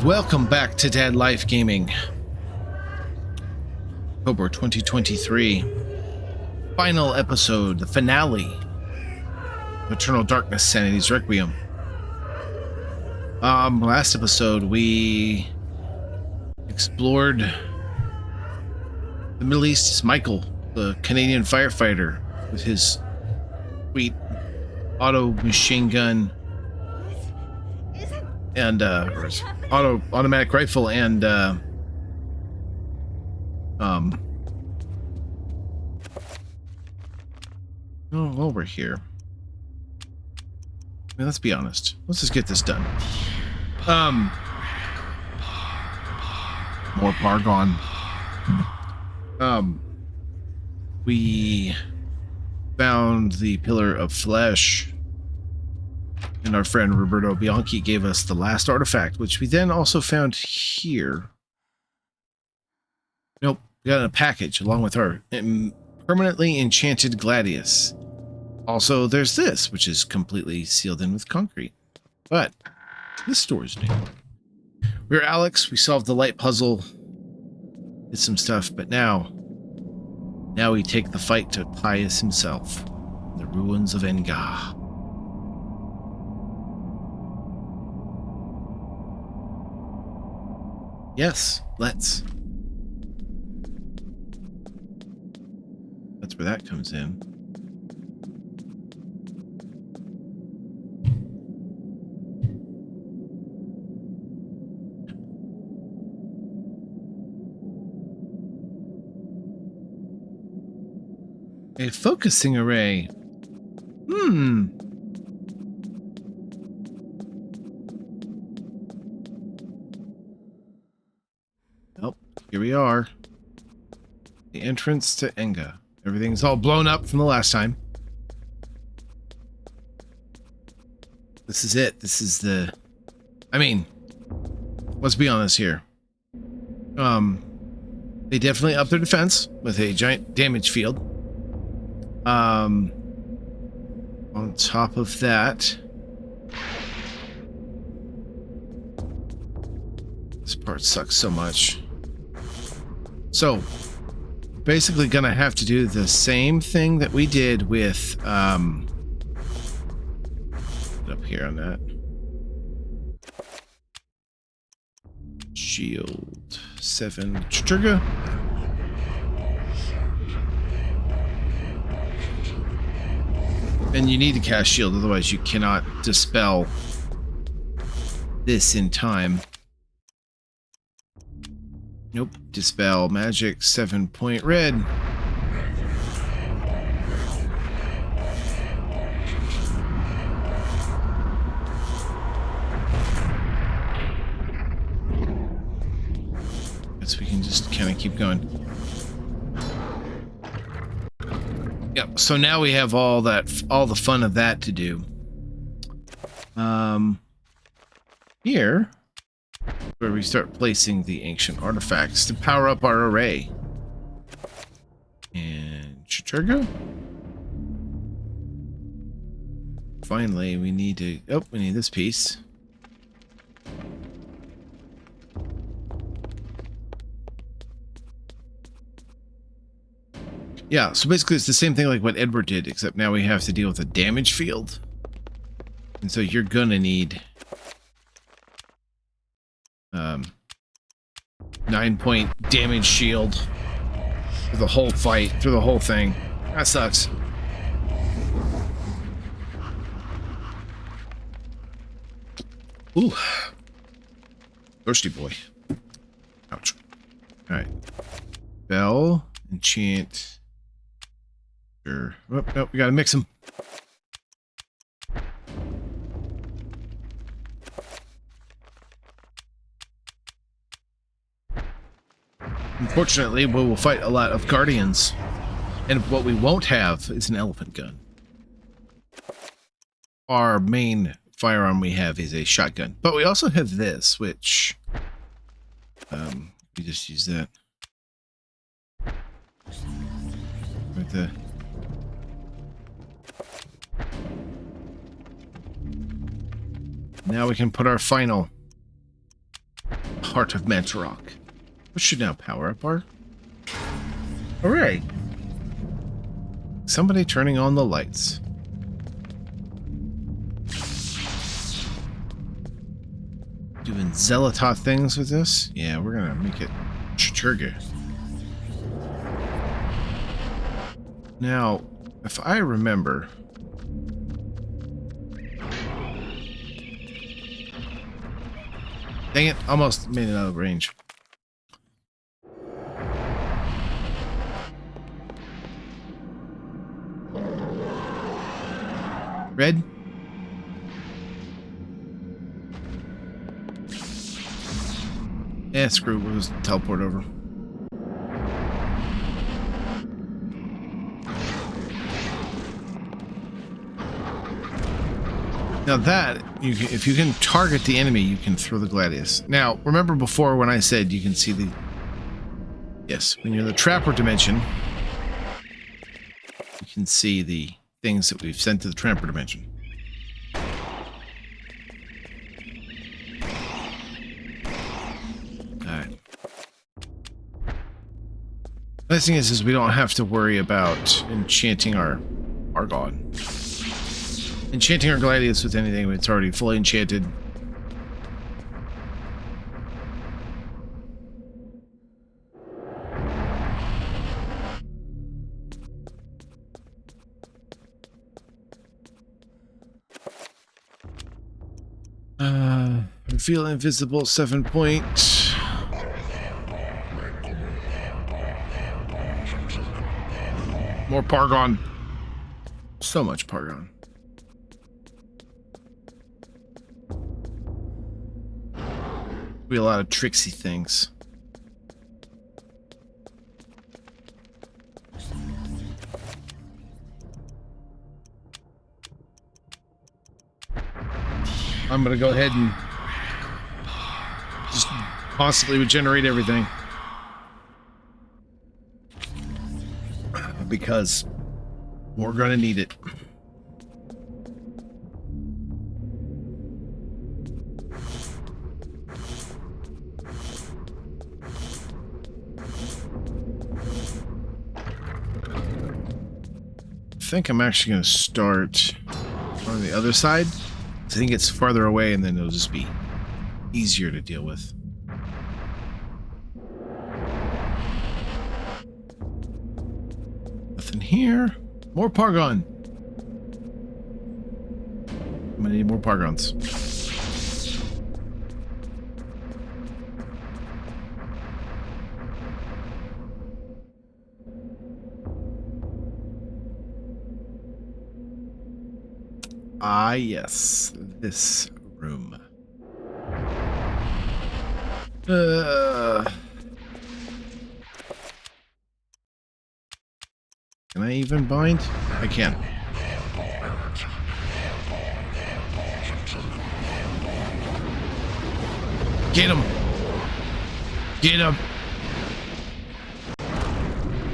Welcome back to Dad Life Gaming. October 2023. Final episode, the finale. Eternal Darkness, Sanity's Requiem. Last episode we explored the Middle East's Michael, the Canadian firefighter, with his sweet auto machine gun and automatic rifle and while we're here, I mean, let's be honest. Let's just get this done. More Pargon. We found the Pillar of Flesh, and our friend Roberto Bianchi gave us the last artifact, which we then also found here. Nope, we got a package along with our permanently enchanted gladius. Also, there's this, which is completely sealed in with concrete. But this store is new. We're Alex. We solved the light puzzle, did some stuff, but now we take the fight to Pious himself, the ruins of Enga. Yes, let's. That's where that comes in. A focusing array. Nope. Here we are. The entrance to Enga. Everything's all blown up from the last time. This is it. This is the... I mean, let's be honest here. They definitely upped their defense with a giant damage field. On top of that, this part sucks so much. So, basically gonna have to do the same thing that we did with, up here on that. Shield 7 trigger. And you need to cast shield, otherwise you cannot dispel this in time. Nope. Dispel magic 7-point red. Guess we can just kind of keep going. Yep, so now we have all the fun of that to do. Here, where we start placing the ancient artifacts to power up our array. And Chiturgo. Finally, we need this piece. Yeah, so basically it's the same thing like what Edward did, except now we have to deal with a damage field. And so you're gonna need 9-point damage shield for the whole fight, through the whole thing. That sucks. Ooh. Thirsty boy. Ouch. Alright. Bell, enchant. Sure. Oh, no, we gotta mix them. Unfortunately, we will fight a lot of guardians. And what we won't have is an elephant gun. Our main firearm we have is a shotgun. But we also have this, which... we just use that. Right there. Now we can put our final heart of Mantarok, which should now power up our array. Somebody turning on the lights. Doing Zealotah things with this? Yeah, we're gonna make it trigger. Now, if I remember... Dang it, almost made it out of range. Red? Yeah, screw it, we'll just teleport over. Now that, if you can target the enemy, you can throw the Gladius. Now, remember before when I said you can see the... Yes, when you're in the Trapper dimension, you can see the things that we've sent to the Trapper dimension. Alright. The nice thing is we don't have to worry about enchanting our god. Enchanting our Gladius with anything when it's already fully enchanted. Feel invisible 7 point. More Pargon. So much Pargon. Be a lot of tricksy things. I'm gonna go ahead and just constantly regenerate everything. Because we're gonna need it. I think I'm actually going to start on the other side. I think it's farther away and then it'll just be easier to deal with. Nothing here. More Pargon. I'm going to need more Pargons. Ah, yes, this room. Can I even bind? I can. Get him! Get him!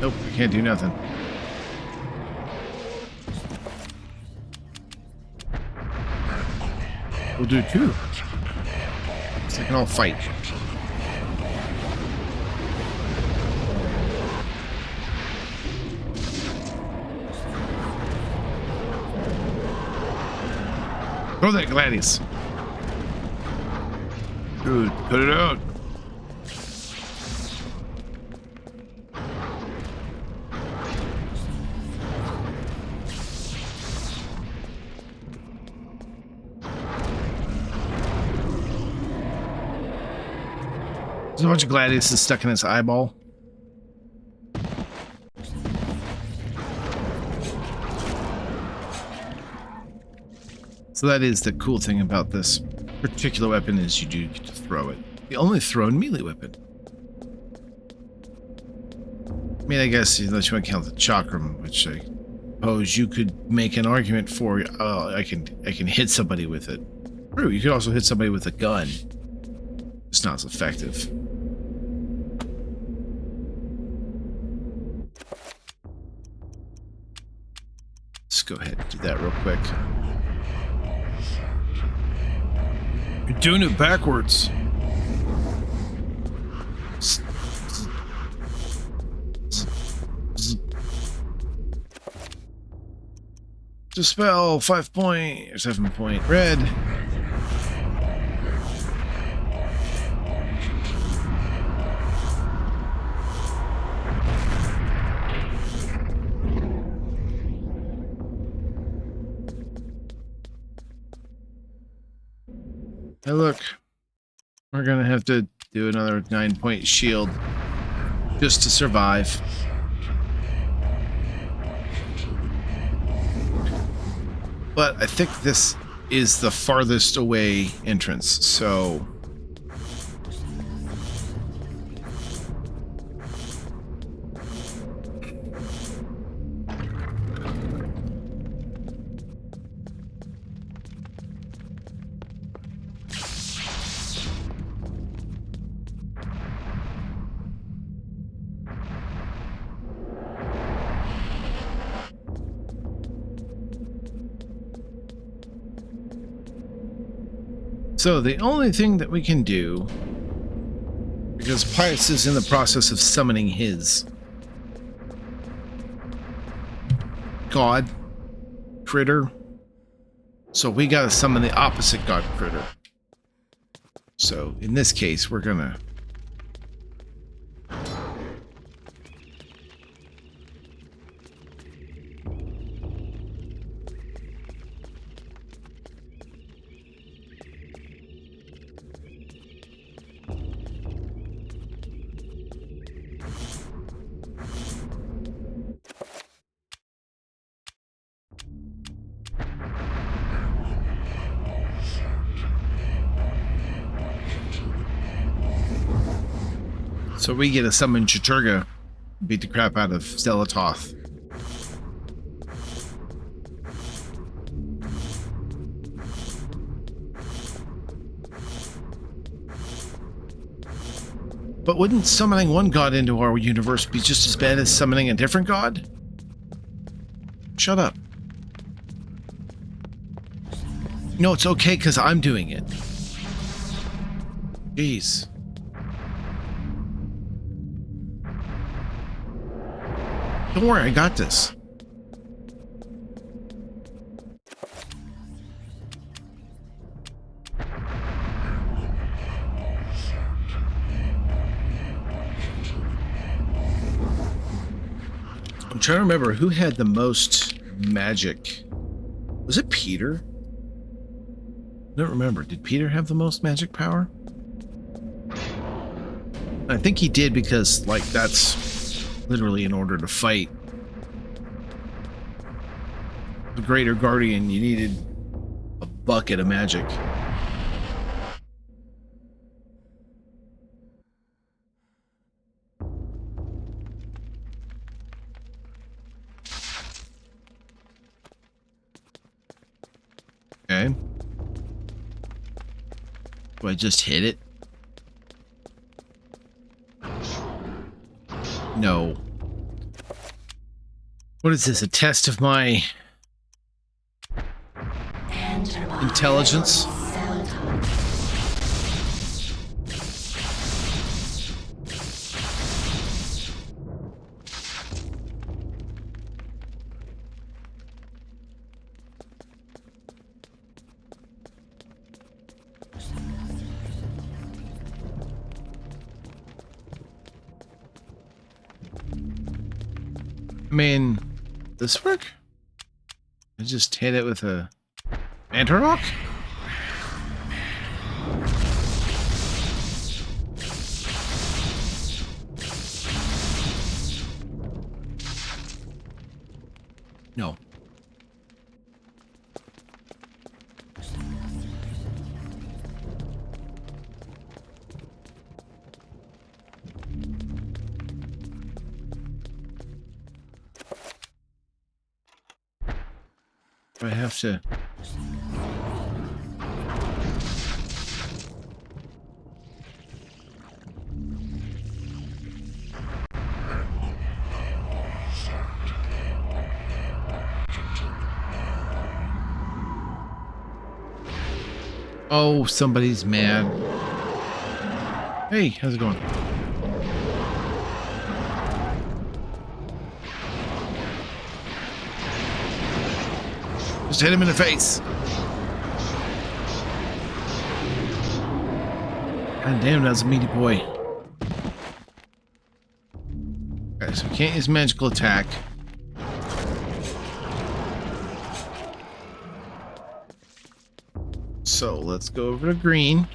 Nope, I can't do nothing. We'll do two. So they can all fight. Throw that Gladius. Dude, put it out. There's a bunch of Gladiuses stuck in his eyeball. So that is the cool thing about this particular weapon is you do get to throw it. The only thrown melee weapon. I mean, I guess unless you want to count the chakram, which I suppose you could make an argument for. I can hit somebody with it. True, you could also hit somebody with a gun. It's not as effective. Let's go ahead and do that real quick. You're doing it backwards. Dispel 5 point or 7 point red. Hey, look. We're gonna have to do another 9 point shield just to survive. But I think this is the farthest away entrance, so... So the only thing that we can do, because Pious is in the process of summoning his god critter, so we gotta summon the opposite god critter. So in this case, we're gonna... So we get to summon Chaturga, beat the crap out of Zelatoth. But wouldn't summoning one god into our universe be just as bad as summoning a different god? Shut up. No, it's okay because I'm doing it. Jeez. Don't worry, I got this. I'm trying to remember who had the most magic. Was it Peter? I don't remember. Did Peter have the most magic power? I think he did because, like, that's literally in order to fight the Greater Guardian, you needed a bucket of magic. Okay. Do I just hit it? No. What is this, a test of my intelligence? I mean, this work? I just hit it with a Mantarok? No. I have to... Oh, somebody's mad. Hey, how's it going? Just hit him in the face. God damn, that's a meaty boy. Okay, so we can't use magical attack. So let's go over to green.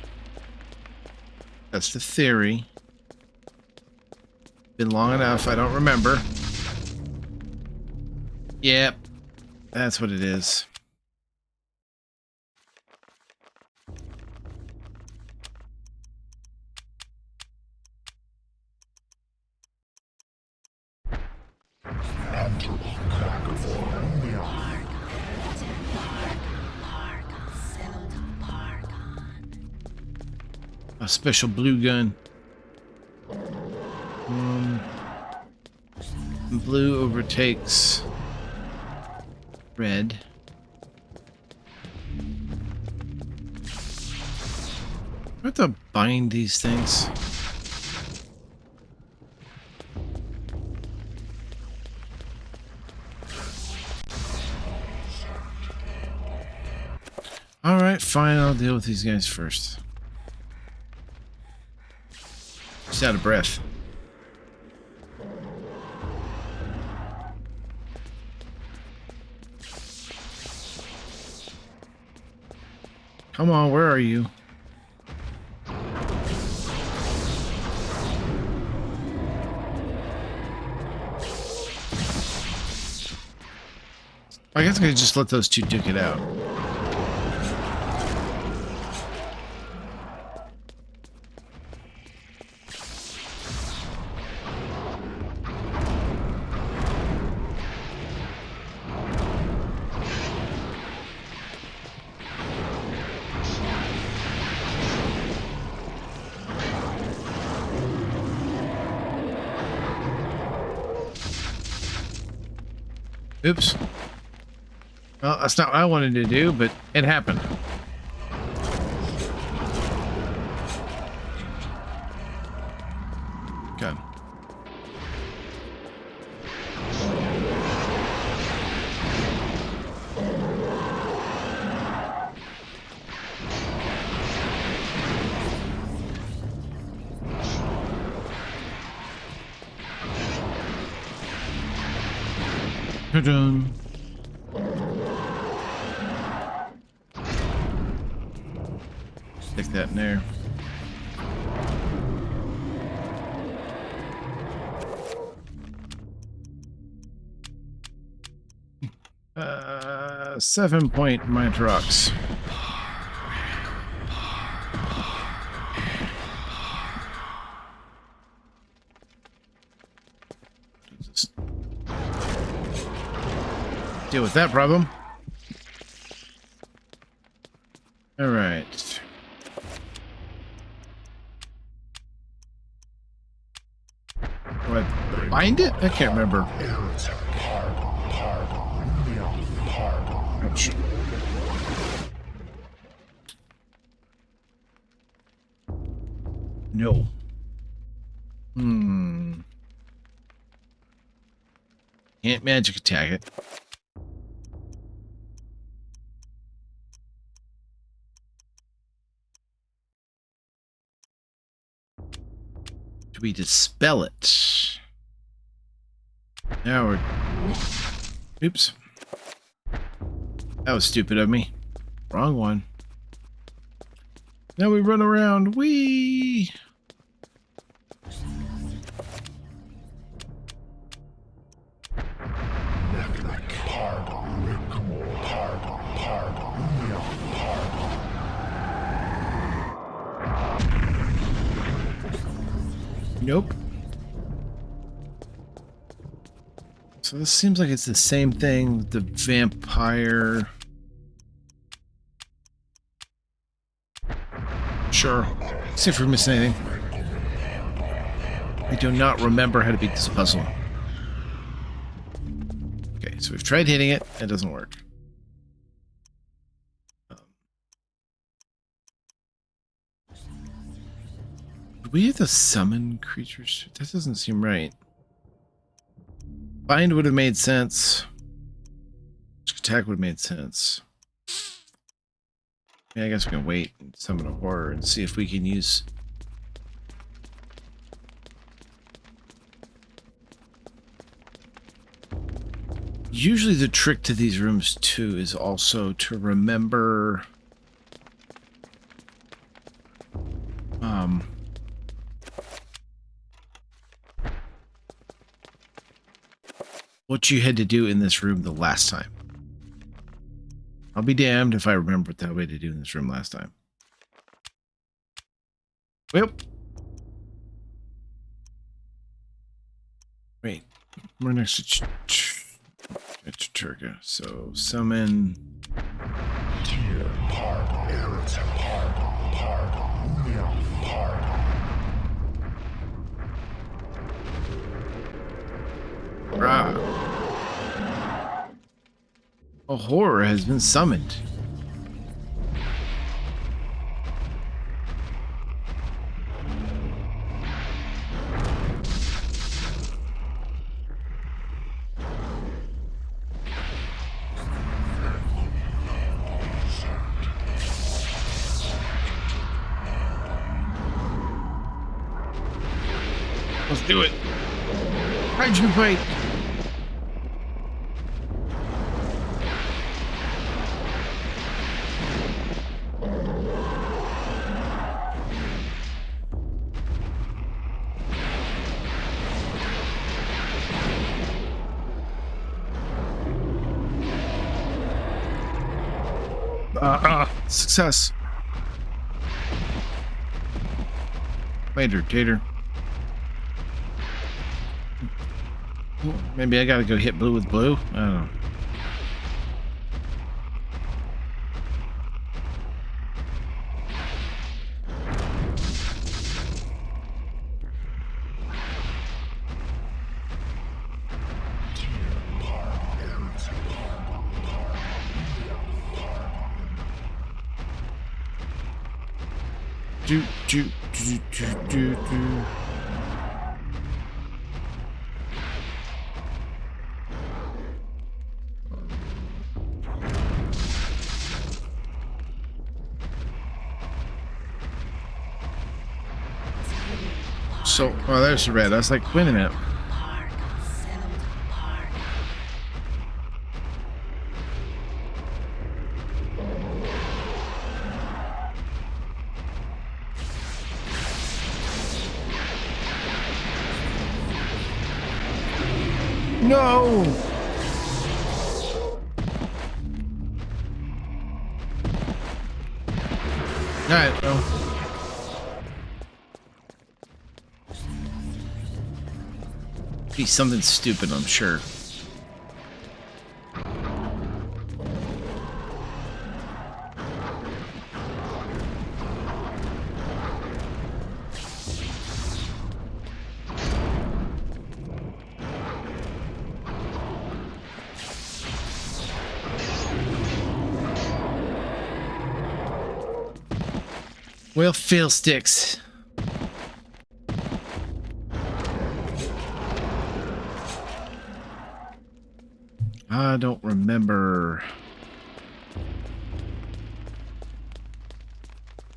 That's the theory. Been long enough, I don't remember. Yep, that's what it is. A special blue gun. Blue overtakes red. I have to bind these things. Alright, fine, I'll deal with these guys first. Just out of breath. Come on, where are you? I guess I could just let those two duke it out. Oops. Well, that's not what I wanted to do, but it happened. Okay. Ta-dun. Stick that in there. Uh, 7-point Mantaroks. Just deal with that problem. All right. Do I bind it? I can't remember. Ouch. No. Can't magic attack it. Do we dispel it? Now we're... Oops. That was stupid of me. Wrong one. Now we run around. Whee! Nope. So this seems like it's the same thing with the vampire. Sure. See if we're missing anything. I do not remember how to beat this puzzle. Okay, so we've tried hitting it. It doesn't work. Do we have to summon creatures? That doesn't seem right. Bind would have made sense. attack would have made sense. Yeah, I guess we can wait and summon a horror and see if we can use... Usually the trick to these rooms, too, is also to remember... what you had to do in this room the last time. I'll be damned if I remember what the hell we had to do in this room last time. Well... Wait, we're next to Turga, so summon... A horror has been summoned. Let's do it. Kaiju fight. Success. Later, Tater. Maybe I gotta go hit blue with blue? I don't know. Do. So, oh, there's the red. I was like, wait a minute. No! Alright, well. Be something stupid, I'm sure. Well, fail sticks. I don't remember.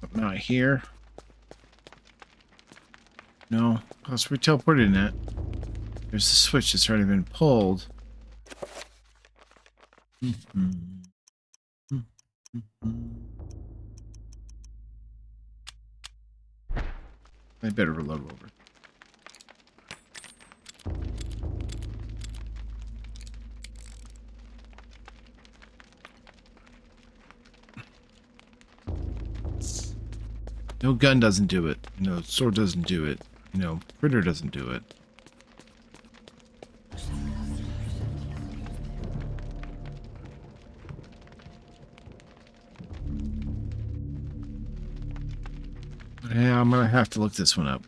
Something out here. No, because we teleported in it. There's a switch that's already been pulled. I better reload over. No gun doesn't do it. No sword doesn't do it. No critter doesn't do it. Yeah, I'm gonna have to look this one up.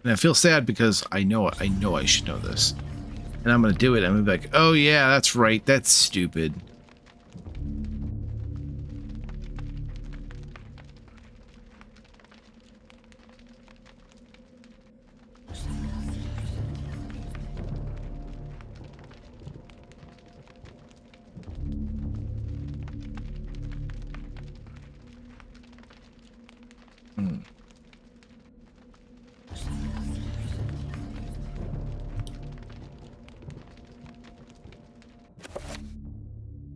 And I feel sad because I know I should know this. And I'm gonna do it. I'm gonna be like, oh yeah, that's right. That's stupid.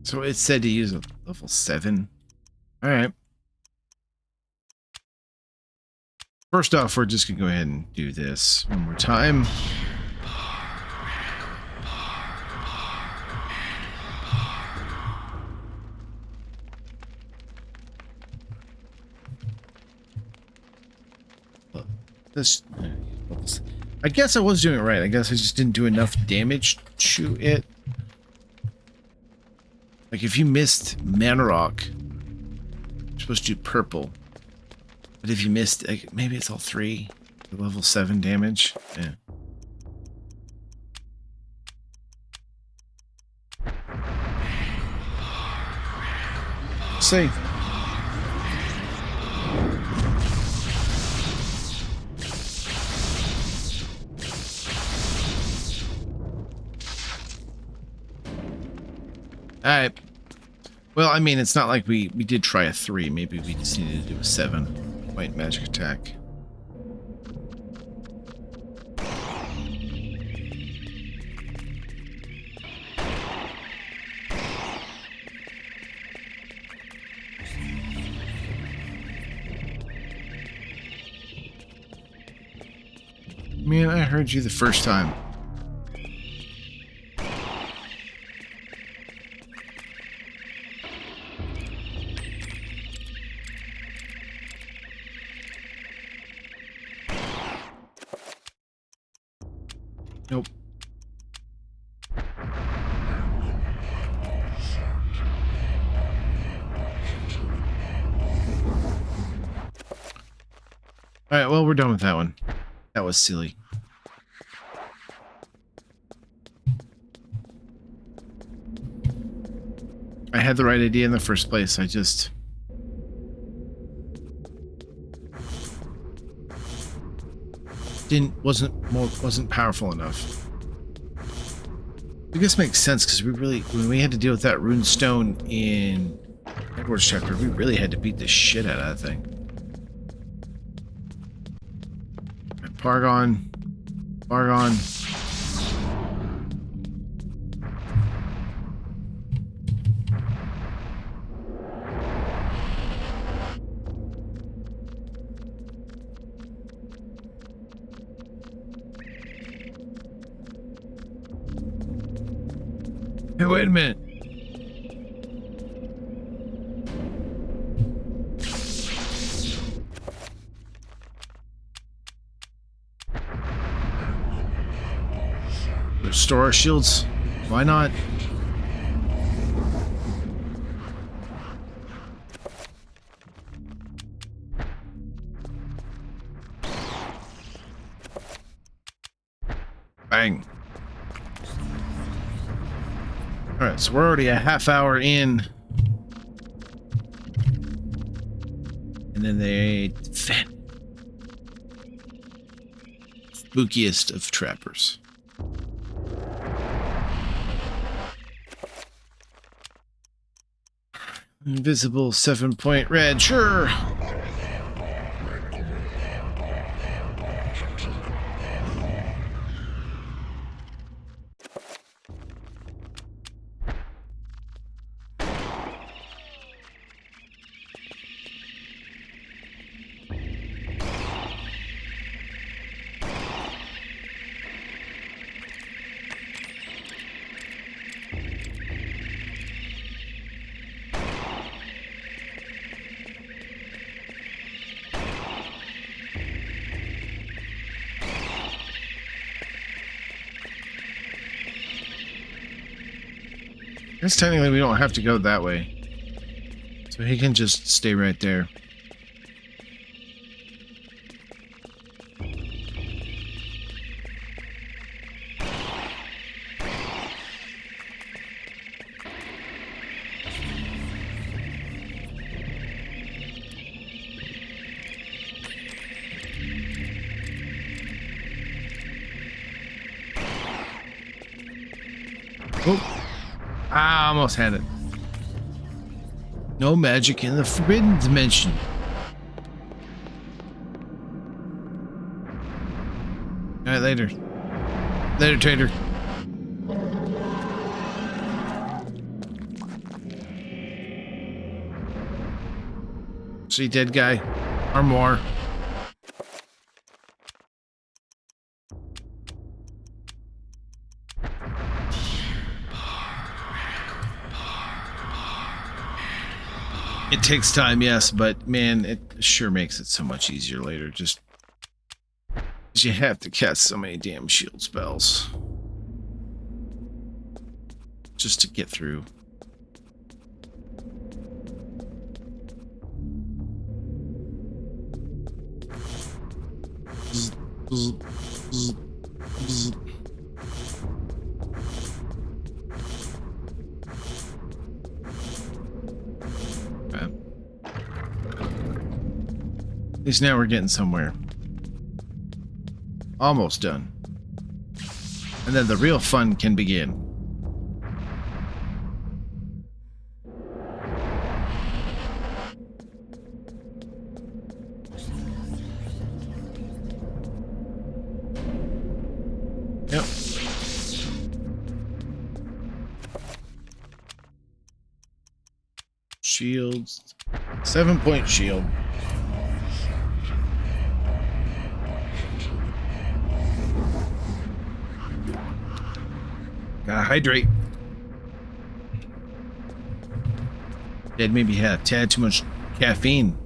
So it said to use a level 7. All right. First off, we're just going to go ahead and do this one more time. This, I guess I was doing it right. I guess I just didn't do enough damage to it. Like if you missed Mantarok, you're supposed to do purple. But if you missed, like, maybe it's all 3, level 7 damage. Yeah. See. Alright. Well, I mean, it's not like we did try a 3. Maybe we just needed to do a 7. White magic attack. Man, I heard you the first time. Nope. Alright, well, we're done with that one. That was silly. I had the right idea in the first place. I just... wasn't powerful enough. I guess makes sense because when we had to deal with that rune stone in Edward's chapter, we really had to beat the shit out of that thing. Right, Pargon. Hey, wait a minute. Restore our shields. Why not? Bang. Alright, so we're already a half hour in. And then they defend. Spookiest of trappers. Invisible 7-point red, sure. I guess technically we don't have to go that way. So he can just stay right there. Oh. I almost had it. No magic in the forbidden dimension. Alright, later. Later, trader. See, dead guy. Or more. It takes time, yes, but man, it sure makes it so much easier later. Just you have to cast so many damn shield spells just to get through. At least now we're getting somewhere. Almost done. And then the real fun can begin. Yep. Shields. 7-point shield. Gotta hydrate. Dad maybe had a tad too much caffeine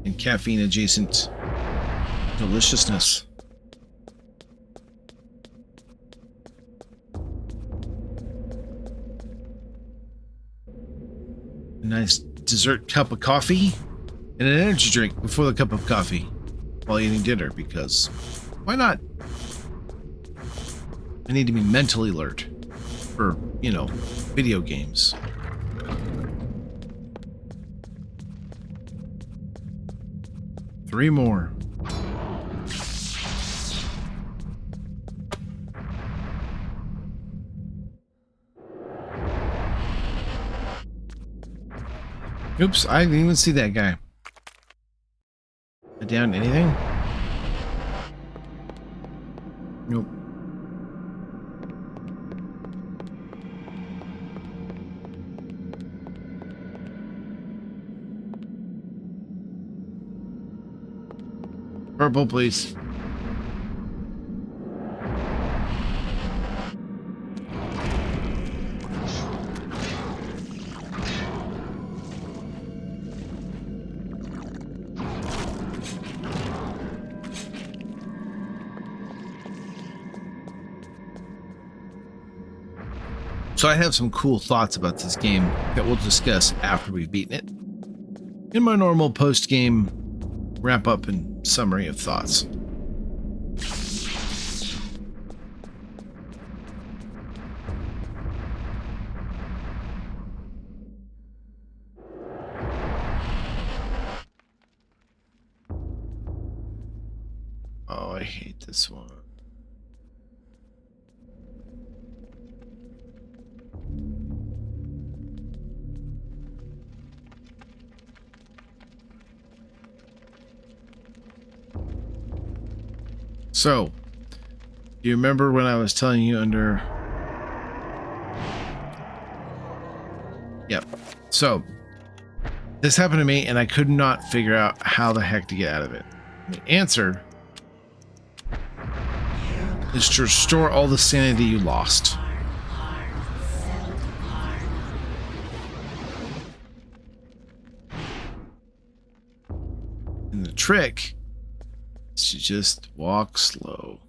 and caffeine adjacent deliciousness. A nice dessert cup of coffee and an energy drink before the cup of coffee while eating dinner, because why not? I need to be mentally alert for, you know, video games. Three more. Oops, I didn't even see that guy. I downed anything? Nope. Purple, please. So I have some cool thoughts about this game that we'll discuss after we've beaten it in my normal post-game wrap-up and summary of thoughts. Oh, I hate this one. So, do you remember when I was telling you under... Yep. So, this happened to me and I could not figure out how the heck to get out of it. The answer is to restore all the sanity you lost. And the trick is to just walk slow.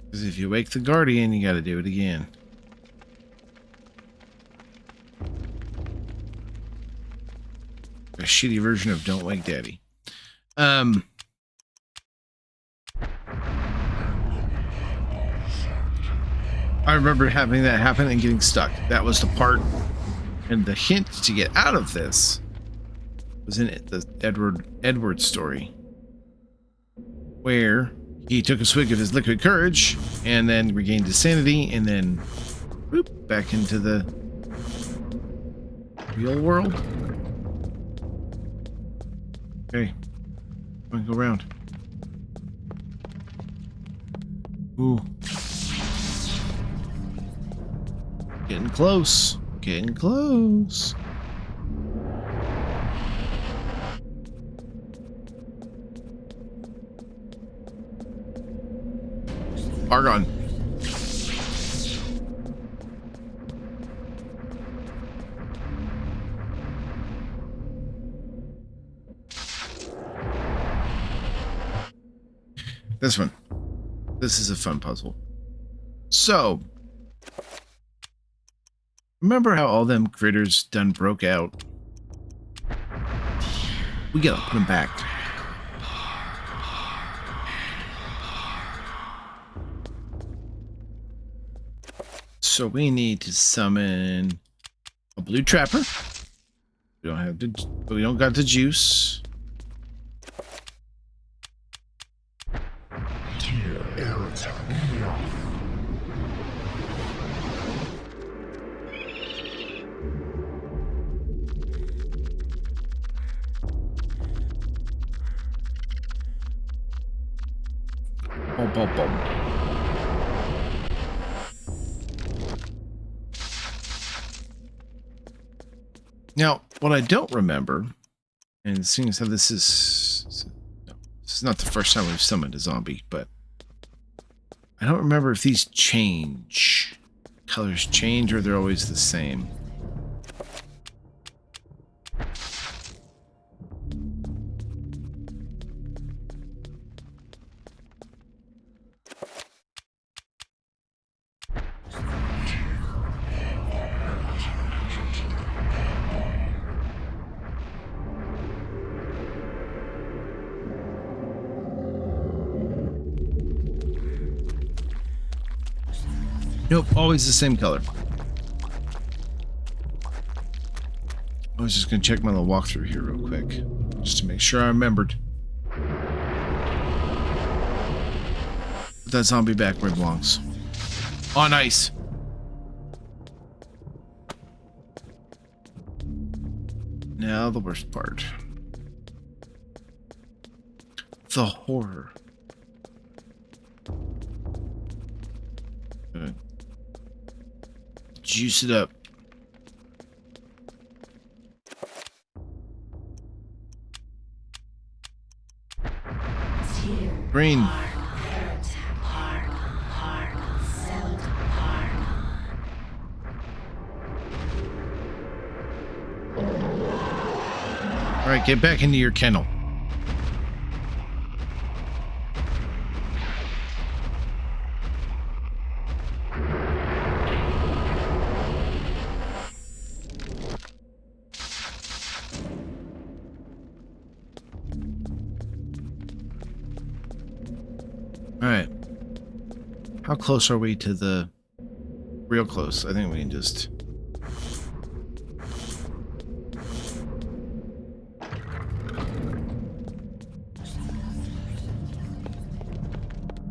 Because if you wake the guardian, you got to do it again. A shitty version of Don't Wake Daddy. I remember having that happen and getting stuck. That was the part, and the hint to get out of this was in it, the Edward story, where he took a swig of his liquid courage and then regained his sanity, and then whoop, back into the real world. Okay, I'm gonna go around. Ooh. Getting close. Getting close. Argon. This one. This is a fun puzzle. So, remember how all them critters done broke out? We gotta put them back. So we need to summon a blue trapper. We don't have the, we don't got the juice. Boom, boom, boom. Now, what I don't remember, and seeing as how this is not the first time we've summoned a zombie, but I don't remember if these change. Colors change or they're always the same. Nope, always the same color. I was just going to check my little walkthrough here real quick, just to make sure I remembered. Put that zombie back where it belongs. On ice. Now the worst part. The horror. Juice it up. Green. All right, get back into your kennel. Alright. How close are we to the... Real close. I think we can just...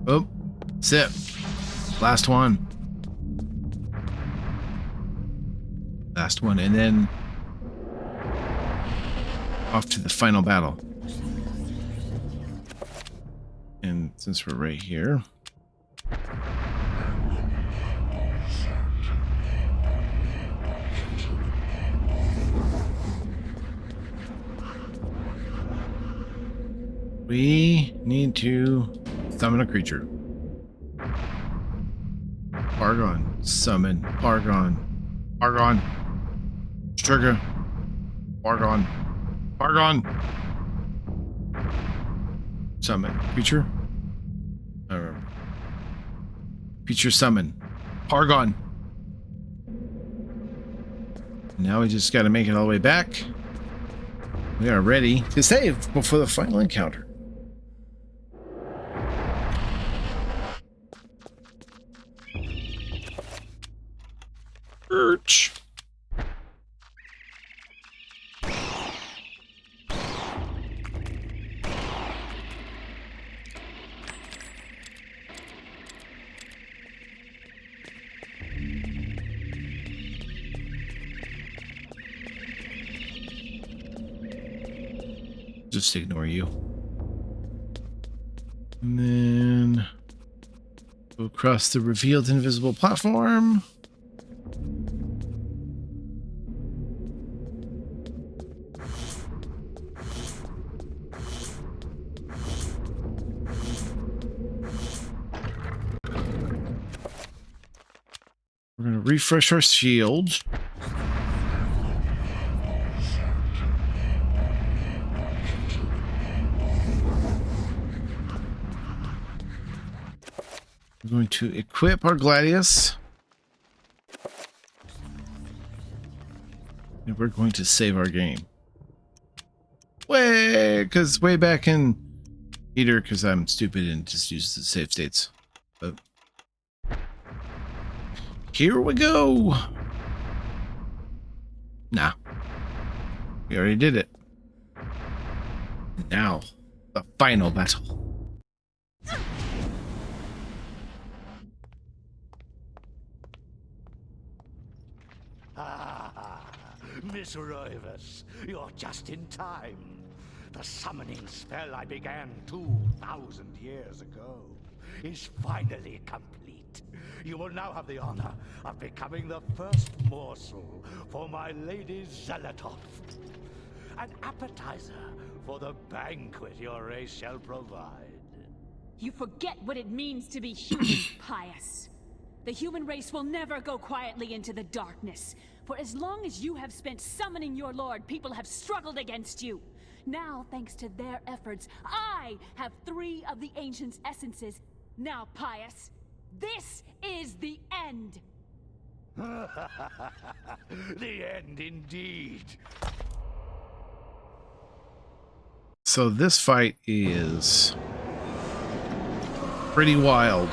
Oh. Sip. Last one. Last one. And then... off to the final battle. And since we're right here, we need to summon a creature. Argon, summon, Argon, Argon, trigger, Argon, Argon. Summon. Creature? I don't remember. Creature summon. Pargon. Now we just got to make it all the way back. We are ready to save before the final encounter. Urch. Just ignore you. And then go across the revealed invisible platform. We're going to refresh our shield. We're going to equip our Gladius. And we're going to save our game. Way back in Peter, because I'm stupid and just use the save states. But here we go. Nah. We already did it. Now, the final battle. Miss Roivas, you're just in time. The summoning spell I began 2,000 years ago is finally complete. You will now have the honor of becoming the first morsel for my lady Zelototh. An appetizer for the banquet your race shall provide. You forget what it means to be human, Pious. The human race will never go quietly into the darkness. For as long as you have spent summoning your lord, people have struggled against you. Now, thanks to their efforts, I have 3 of the Ancient's essences. Now, Pious, this is the end. The end indeed. So this fight is pretty wild.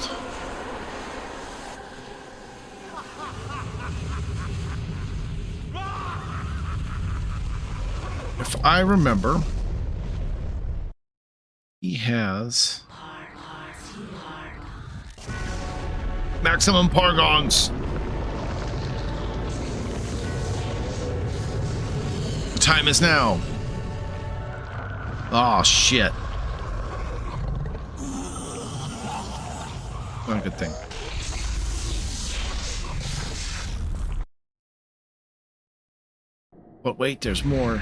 If I remember, he has maximum pargons. The time is now. Oh shit. Not a good thing. But wait, there's more.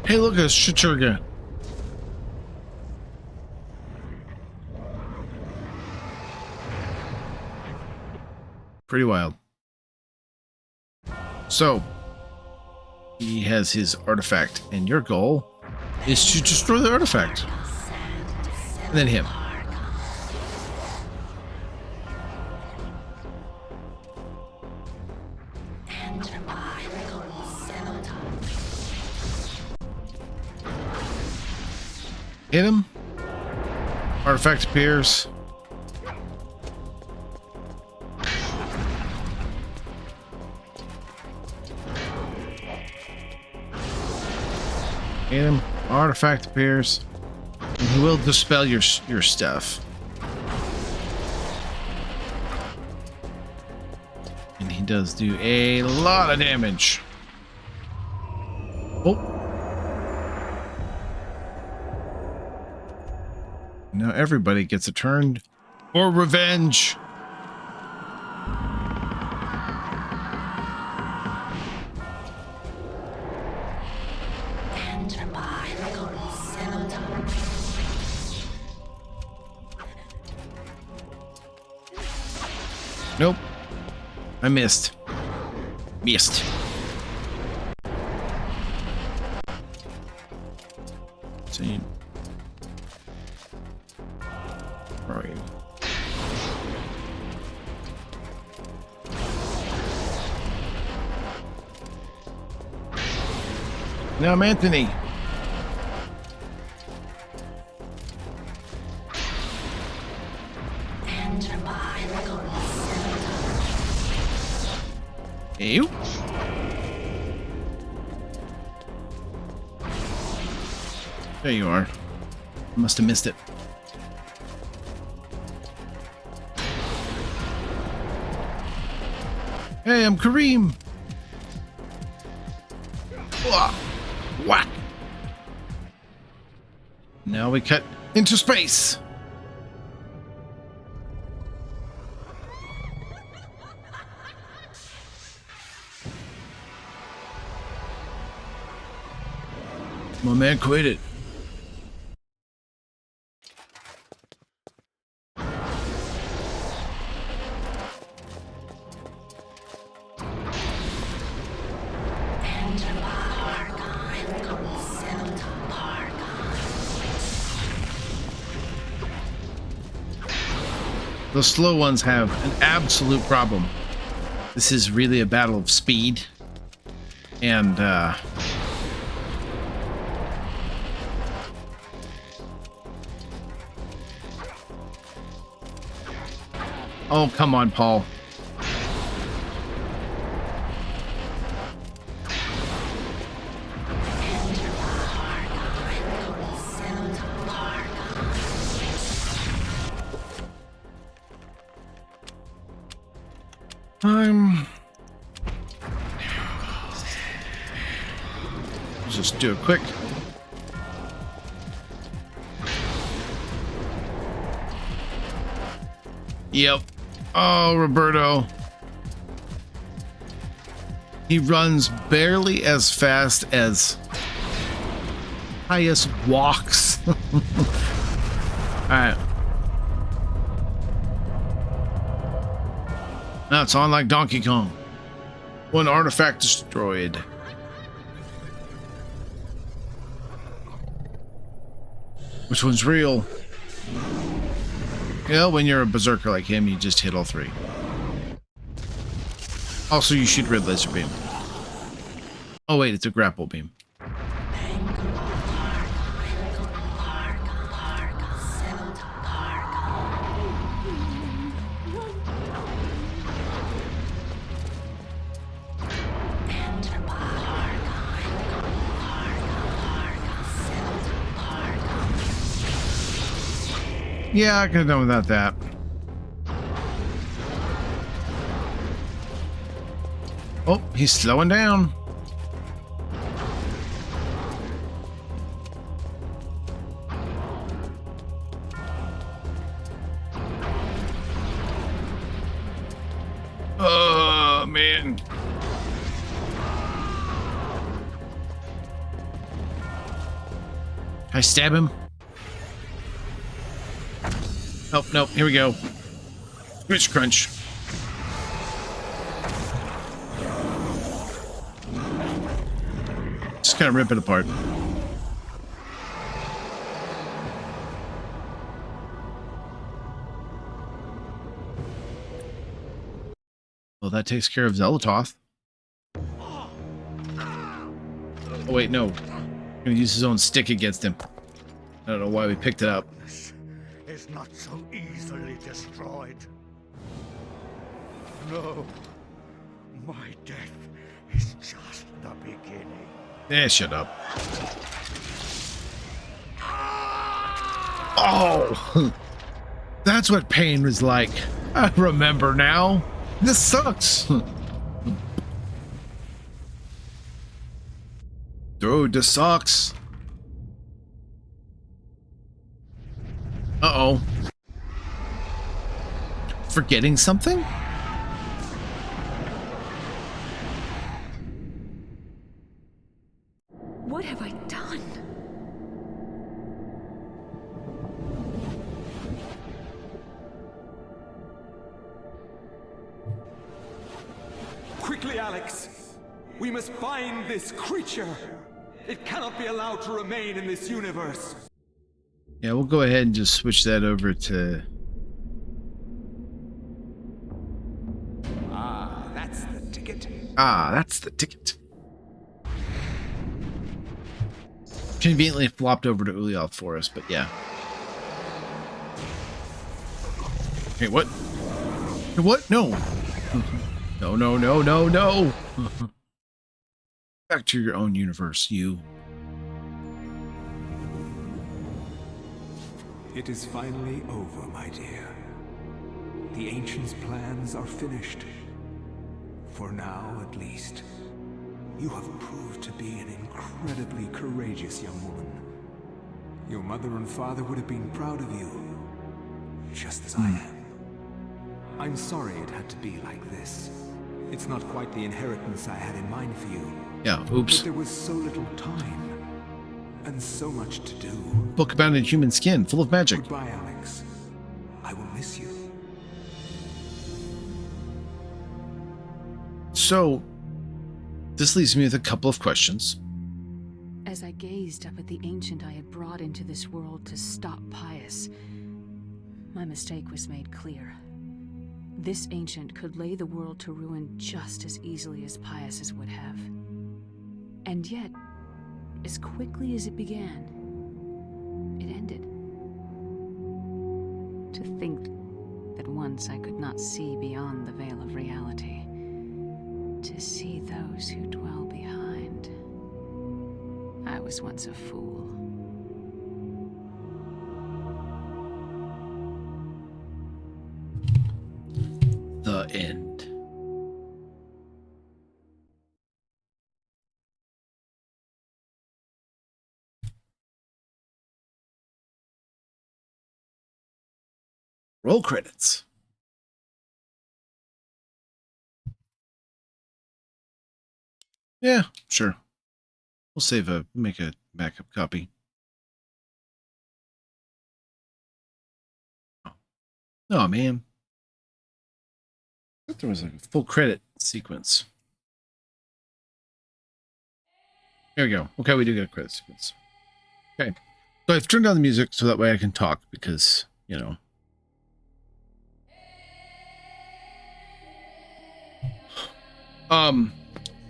Hey, look at this Shichurga. Pretty wild. So, he has his artifact, and your goal is to destroy the artifact. And then him. Hit him. Artifact appears. Hit him. Artifact appears. And he will dispel your stuff. And he does do a lot of damage. Oh. Now everybody gets a turn for revenge. Nope. I missed. Missed. See. Where are you? Now I'm Anthony. You? There you are. Must have missed it. Hey, I'm Kareem. Whack. Now we cut into space. My man quit it. The slow ones have an absolute problem. This is really a battle of speed. And, oh, come on, Paul. Let's just do it quick. Yep. Oh, Roberto. He runs barely as fast as Pious walks. All right. Now it's on like Donkey Kong. One artifact destroyed. Which one's real? Yeah, when you're a berserker like him, you just hit all three. Also, you shoot red laser beam. Oh wait, it's a grapple beam. Yeah, I could have done without that. Oh, he's slowing down. Oh, man. Can I stab him? Oh, no, here we go. Switch crunch. Just kind of rip it apart. Well, that takes care of Zelatoth. Oh, wait, no. I'm gonna use his own stick against him. I don't know why we picked it up. Is not so easily destroyed. No, my death is just the beginning. Eh, shut up. Oh, that's what pain was like. I remember now. This sucks. Dude, this sucks. Uh-oh. Forgetting something? What have I done? Quickly, Alex! We must find this creature! It cannot be allowed to remain in this universe! Yeah, we'll go ahead and just switch that over to... Ah, that's the ticket. Ah, that's the ticket. Conveniently flopped over to Ulyaoth for us, but yeah. Hey, what? Hey, what? No. No, no, no, no, no. Back to your own universe, you. It is finally over, my dear. The Ancients' plans are finished. For now, at least. You have proved to be an incredibly courageous young woman. Your mother and father would have been proud of you, just as I am. I'm sorry it had to be like this. It's not quite the inheritance I had in mind for you. Yeah, oops. But there was so little time. and so much to do. Book bound in human skin, full of magic. Goodbye, Alex. I will miss you. So, this leaves me with a couple of questions. As I gazed up at the ancient I had brought into this world to stop Pious, my mistake was made clear. This ancient could lay the world to ruin just as easily as Pious's would have. And yet, as quickly as it began, it ended. To think that once I could not see beyond the veil of reality, to see those who dwell behind. I was once a fool. The end. Roll credits. Yeah, sure. We'll make a backup copy. Oh man. I thought there was like a full credit sequence. There we go. Okay, we do get a credit sequence. Okay. So I've turned down the music so that way I can talk because, you know.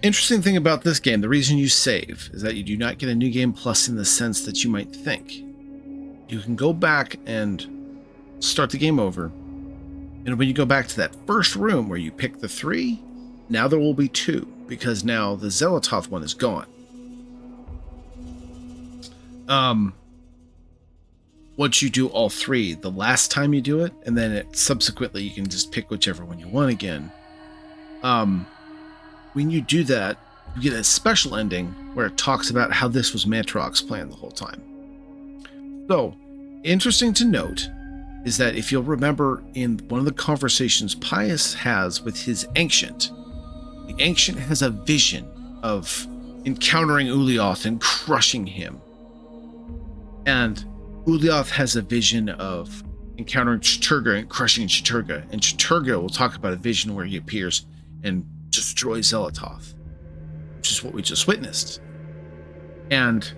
Interesting thing about this game, the reason you save is that you do not get a new game plus in the sense that you might think. You can go back and start the game over. And when you go back to that first room where you pick the 3, now there will be 2 because now the Zelatoth one is gone. Once you do all 3, the last time you do it, and then subsequently you can just pick whichever one you want again. When you do that, you get a special ending where it talks about how this was Mantarok's plan the whole time. So, interesting to note is that if you'll remember in one of the conversations Pious has with his Ancient, the Ancient has a vision of encountering Ulioth and crushing him. And Ulioth has a vision of encountering Chiturga and crushing Chiturga. And Chiturga will talk about a vision where he appears and destroys Zelatoth, which is what we just witnessed. And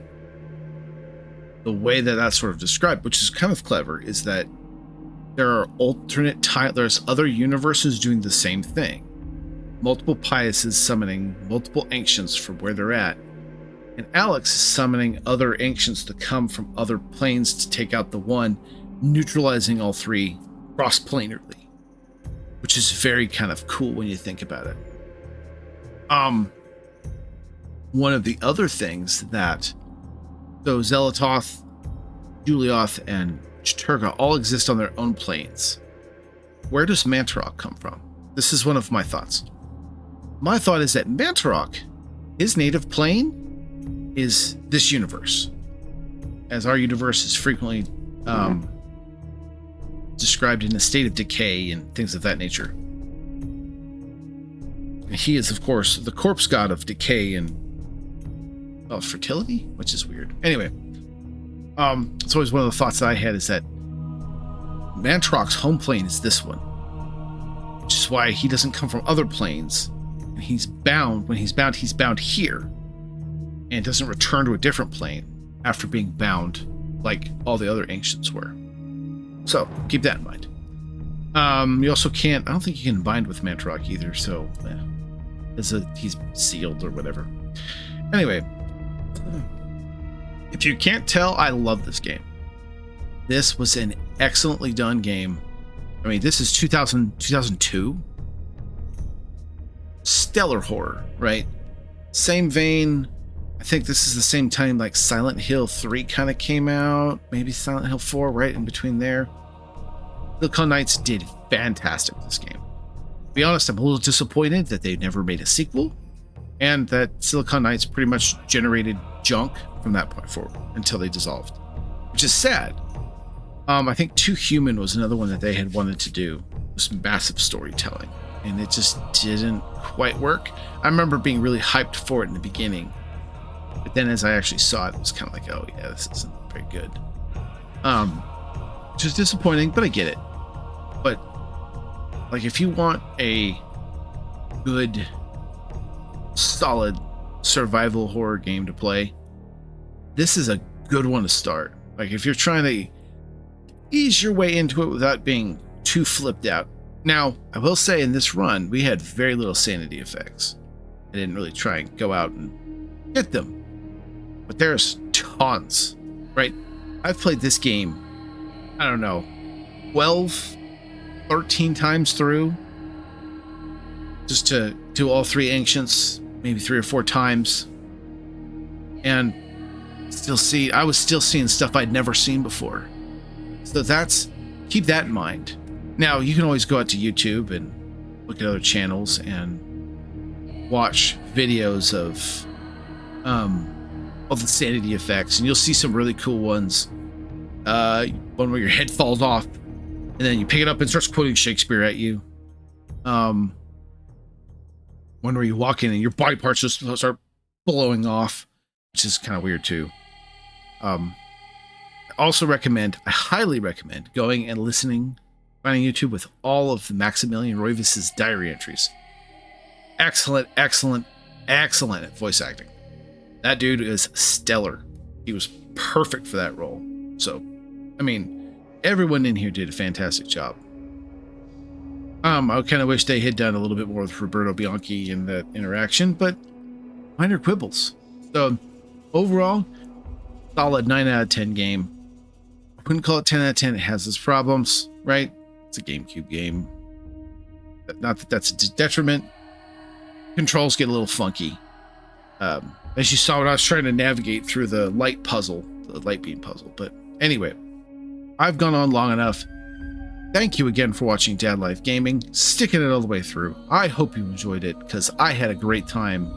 the way that that's sort of described, which is kind of clever, is that there are alternate there's other universes doing the same thing. Multiple Piouses summoning multiple Ancients from where they're at. And Alex is summoning other Ancients to come from other planes to take out the one, neutralizing all 3 cross-planarly. Which is very kind of cool when you think about it. One of the other things that Zelatoth, Ulioth, and Chiturga all exist on their own planes. Where does Mantarok come from? This is one of my thoughts. My thought is that Mantarok, his native plane, is this universe. As our universe is frequently described in a state of decay and things of that nature. And he is, of course, the corpse god of decay and fertility, which is weird. Anyway, it's always one of the thoughts that I had is that Mantarok's home plane is this one, which is why he doesn't come from other planes. And he's bound. When he's bound here, and doesn't return to a different plane after being bound like all the other Ancients were. So keep that in mind. You also can't. I don't think you can bind with Mantarok either. So, he's sealed or whatever. Anyway, if you can't tell, I love this game. This was an excellently done game. I mean, this is 2002. Stellar horror, right? Same vein. I think this is the same time like Silent Hill 3 kind of came out. Maybe Silent Hill 4 right in between there. Silicon Knights did fantastic with this game. To be honest, I'm a little disappointed that they never made a sequel, and that Silicon Knights pretty much generated junk from that point forward until they dissolved, which is sad. I think Too Human was another one that they had wanted to do. It was massive storytelling, and it just didn't quite work. I remember being really hyped for it in the beginning, but then as I actually saw it, it was kind of like, oh yeah, this isn't very good. Which is disappointing, but I get it. But like, if you want a good, solid survival horror game to play, this is a good one to start. Like, if you're trying to ease your way into it without being too flipped out. Now, I will say in this run, we had very little sanity effects. I didn't really try and go out and get them. But there's tons, right? I've played this game, I don't know, 12, 13 times through. Just to do all 3 ancients, maybe 3 or 4 times. And I was still seeing stuff I'd never seen before. So keep that in mind. Now, you can always go out to YouTube and look at other channels and watch videos of all the sanity effects, and you'll see some really cool ones. One where your head falls off, and then you pick it up and starts quoting Shakespeare at you. One where you walk in and your body parts just start blowing off, which is kind of weird too. I highly recommend going and finding YouTube with all of Maximilian Roivas' diary entries. Excellent at voice acting. That dude is stellar. He was perfect for that role. So, I mean, everyone in here did a fantastic job. I kind of wish they had done a little bit more with Roberto Bianchi in that interaction, but minor quibbles. So, overall, solid 9 out of 10 game. I wouldn't call it 10 out of 10. It has its problems, right? It's a GameCube game. Not that that's a detriment. Controls get a little funky. As you saw when I was trying to navigate through the light beam puzzle. But anyway, I've gone on long enough. Thank you again for watching Dad Life Gaming, sticking it all the way through. I hope you enjoyed it, because I had a great time.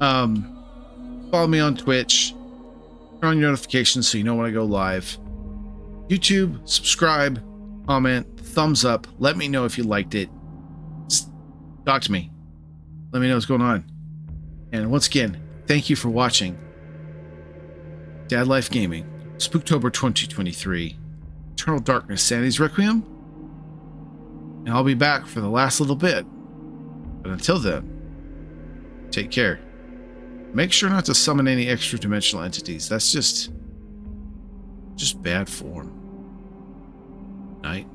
Follow me on Twitch. Turn on your notifications so you know when I go live. YouTube, subscribe, comment, thumbs up. Let me know if you liked it. Just talk to me. Let me know what's going on. And once again, thank you for watching Dad Life Gaming, Spooktober 2023, Eternal Darkness, Sanity's Requiem. And I'll be back for the last little bit. But until then, take care. Make sure not to summon any extra dimensional entities. That's just bad form. Night.